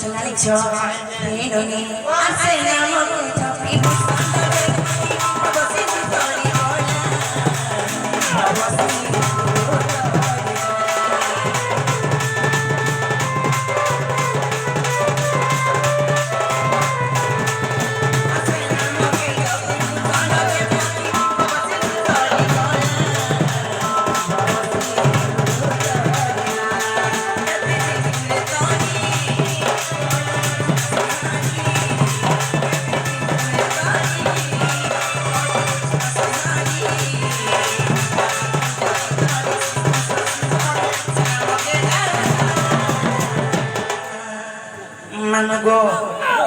জানিছো হেরনি আছে নামক ছবি বসন্তরে বসে তোরি বলা বসে মানগো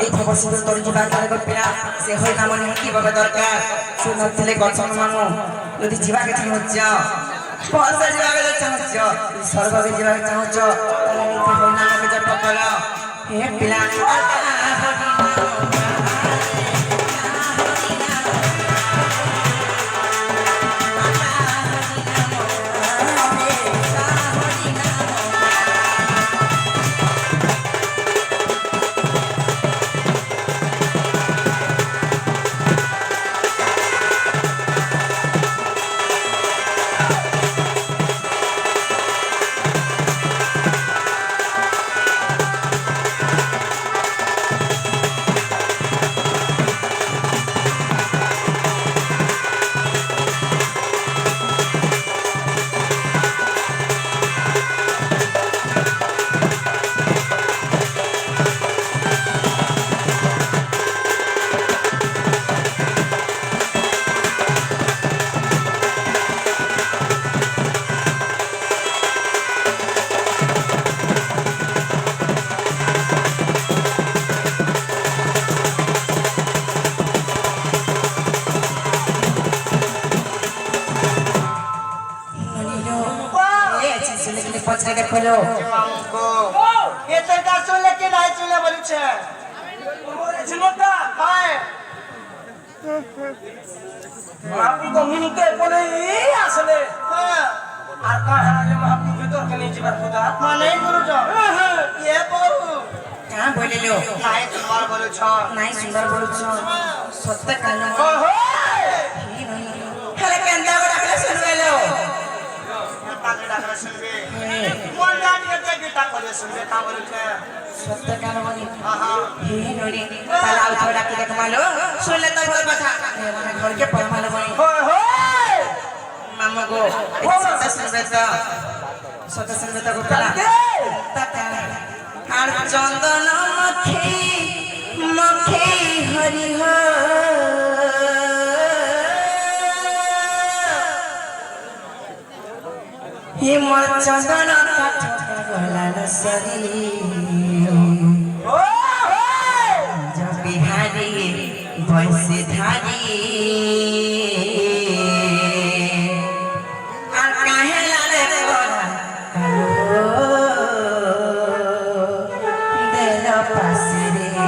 এই খবর তোর যে বাজারে করবে না সে হয়ে কাম নিহাতি বাবা দরকার সুন্দর ছেলে গছ মানু যদি জীবাকে চাহুছ পয়সা জীবাকে চাহুছ সর্বকে জীবাকে চাহুছ তাহলে নিতে হই নামকে জপ কর হে পিলা পছরে দেখলো মামগো এতে কাজ চলে কি নাই চলে বলছে বলেছিল না হ্যাঁ মাপি তো মিনিটে পরে আসলে হ্যাঁ আর কাহা যে মাপি ভিতর কেনে যাবার কথা মানে গুরুজ এ বহু কাঁ বলিলো নাই সুন্দর বলছ নাই সুন্দর বলছ সত্য কান ওহো খালি কেন্দা ডাকলে শুনবেলো তাকে ডাকলে শুনবে মন জানিয়ে দেখি তা করে শুনবে তা বলছে সত্য কান বলি আহা হে নরি তাহলে আউ থোড়া ডাকি দেখ মালো শুনলে তো ভালো কথা মানে ঘরকে পরমালো বলি ওহো মামা গো সত্য শুনবে তো গোটালা তাকা আর চন্দন মখে মখে হরি হো হিমল চন্দন কাঠ গলাল সরি বিহারি বয়সে ধারি আর কাহে লালে পড়া দেল পাশে রে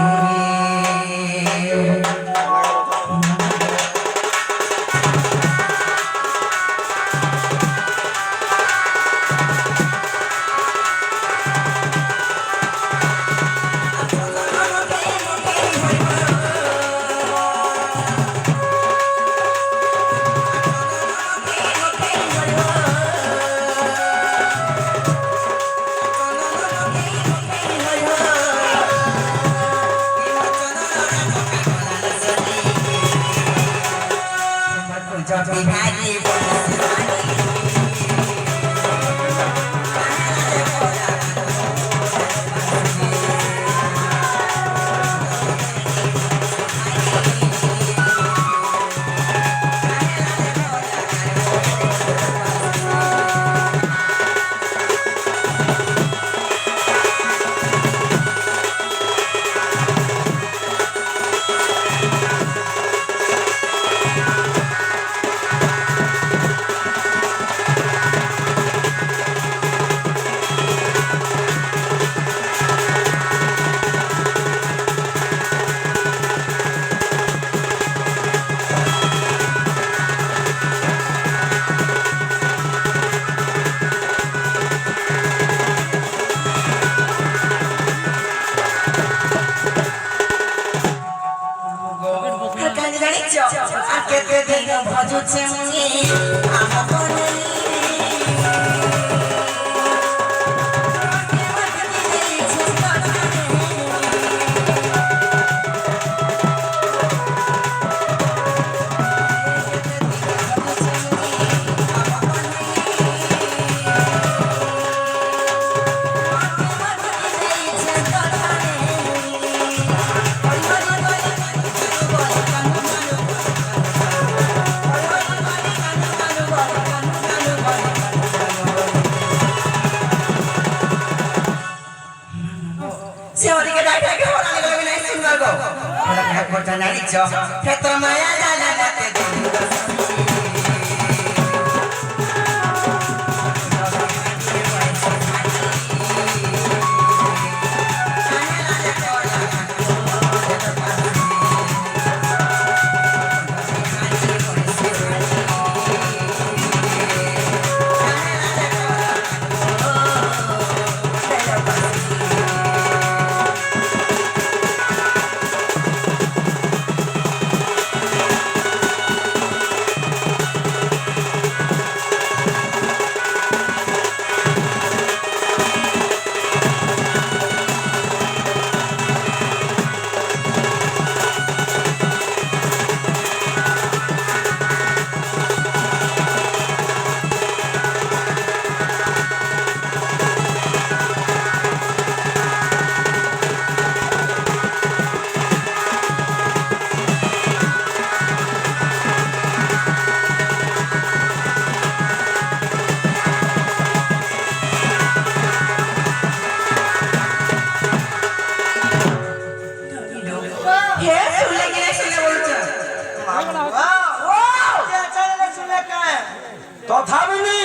কথা জানিছ ক্ষেত্র মায়া জালে মতে তথাপিনি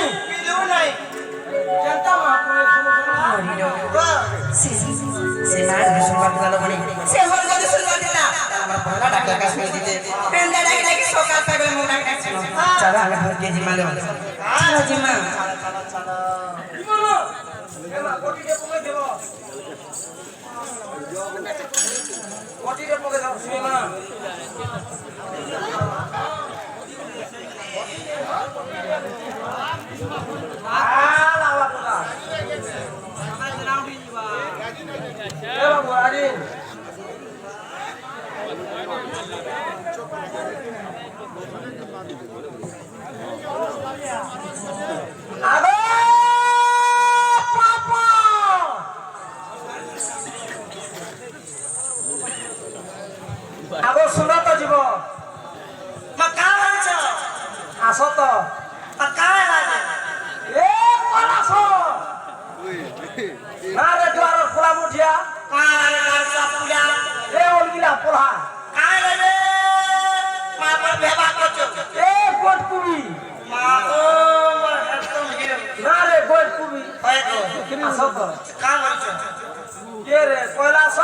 se mais de sua parte da mãe se vai de sua parte da para da casa que dice prenda da que soca para o mundo cara ala porque de malo cara de mal এমা কোটিতে পকে দেব কোটিতে পকে দাও cinema আগো শুনো তো জীব মা কাঁ আছ আসো তো কাঁ লাগে এ পলাশ না রে দ্বার খোলা মুঠিয়া কাঁ লাগে কার চাপুলা এ ওলগিলা পোলা কাঁ লাগে মা মা বেবা করছো এ গোটকুবি মা ও মোর একদম হিরো না রে গোটকুবি ওই গো আসো তো কাঁ আছ কে রে কৈলাস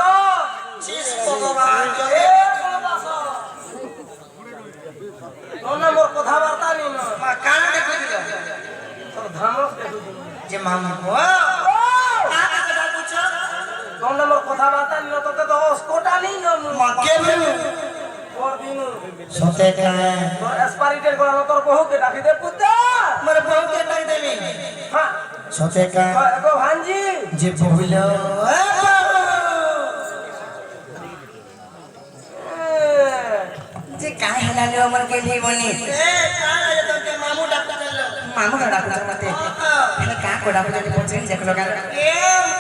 চিস ভগবান এ মোর কথাবার্তা নি মা কান দেখু দিল তোর ধামক দেখু দিল যে মামা ও কান কথা বুঝছ তোর মোর কথাবার্তা নি তোকে তো কোটা নি মা কে দিনু ওর দিনু সতে কা তোর এক্সপাইরিটেড করা তোর বহুকে ডাকি দে পুত্তা মোর বহুকে ডাকি দেবি হ্যাঁ সতে কা এগো ভাঞ্জি যে বহিল যে কাই হেলালে আমার কে লি বনি এ কান আজ তোকে মামু ডাকতে গেল মামু ডাকু মতে এনে কা কোডা বলি পড়ছে যে কোডা এ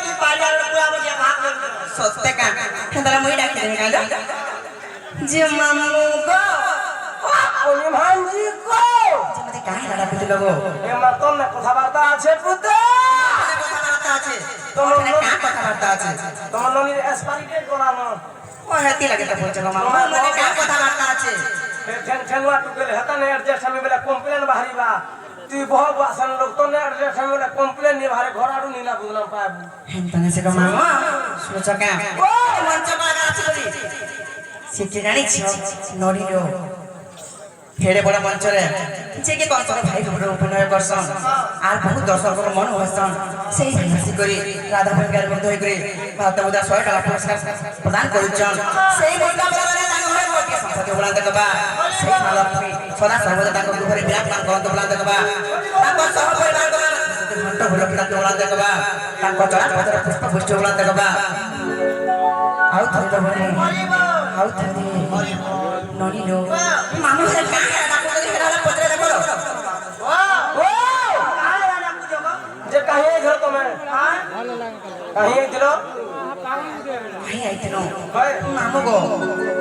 তুই বাজার পুরা আমাকে ভাগ কর সত্যি কা তারা মই ডাকি দেবে কালো যে মামু গো ওনি ভাঞ্জি গো যে কাই হেলা ডাকু দিল গো এ মা তোর না কথাবার্তা আছে পুত্তা কথাবার্তা আছে তোমার কা কথাবার্তা আছে তোমার ননির এক্সপাইরিটেড করানো ও হাতি লাগে তো বলছে গো মামু মানে কা কথাবার্তা আছে ঠেনুয়া টুকেলে হেতা নে এডজাস্ট আমি বেলা কমপ্লেন বাহারিবা তুই বহু বাসন লোক তো নে এডজাস্ট আমি বেলা কমপ্লেন নি বাহারে ঘর আড়ু নিলা বুঝলাম পাবু হেনতানে সে গো মামু শুনছ কা ও মঞ্চ পাগা আছে বলি সিটি জানিছ নড়িলো ফেড়ে বড় মঞ্চরে যে কি কন্তর ভাই ভোর অভিনয় করছন আর বহু দর্শকর মন হসন সেই হাসি করি রাধা ভঙ্গার বন্ধ হই করে ভারত উদা 100 টাকা পুরস্কার প্রদান করুছন সেই বন্ধা বলারে তাঙ্গ ঘরে মোটি সম্পত্তি বলান দেখবা সেই মালক্ষী সদা সর্বদা তাঙ্গ ঘরে বিরাজমান করন্ত বলান দেখবা তাঙ্গ সহ পরিবার ঘন্ট ঘুরে ফিরাতে বলান দেখবা তাঙ্গ চড়া পথর পুষ্প পুষ্প বলান দেখবা আউ থরি তো বলে আউ থরি ননিলো মানুষের কাছে ডাকু করে হেলা পত্রে দেখো ও কাহে ডাকু জবা যে কাহে ঘর তুমি হ্যাঁ কাহে দিল ভাই আইতনো মামু গো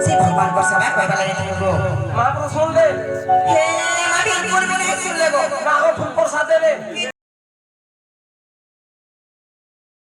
সে ভগবান বর্ষা কইবা লাগে গো মা তো শুন দে হে মাটি কোন বিনে শুনলে গো না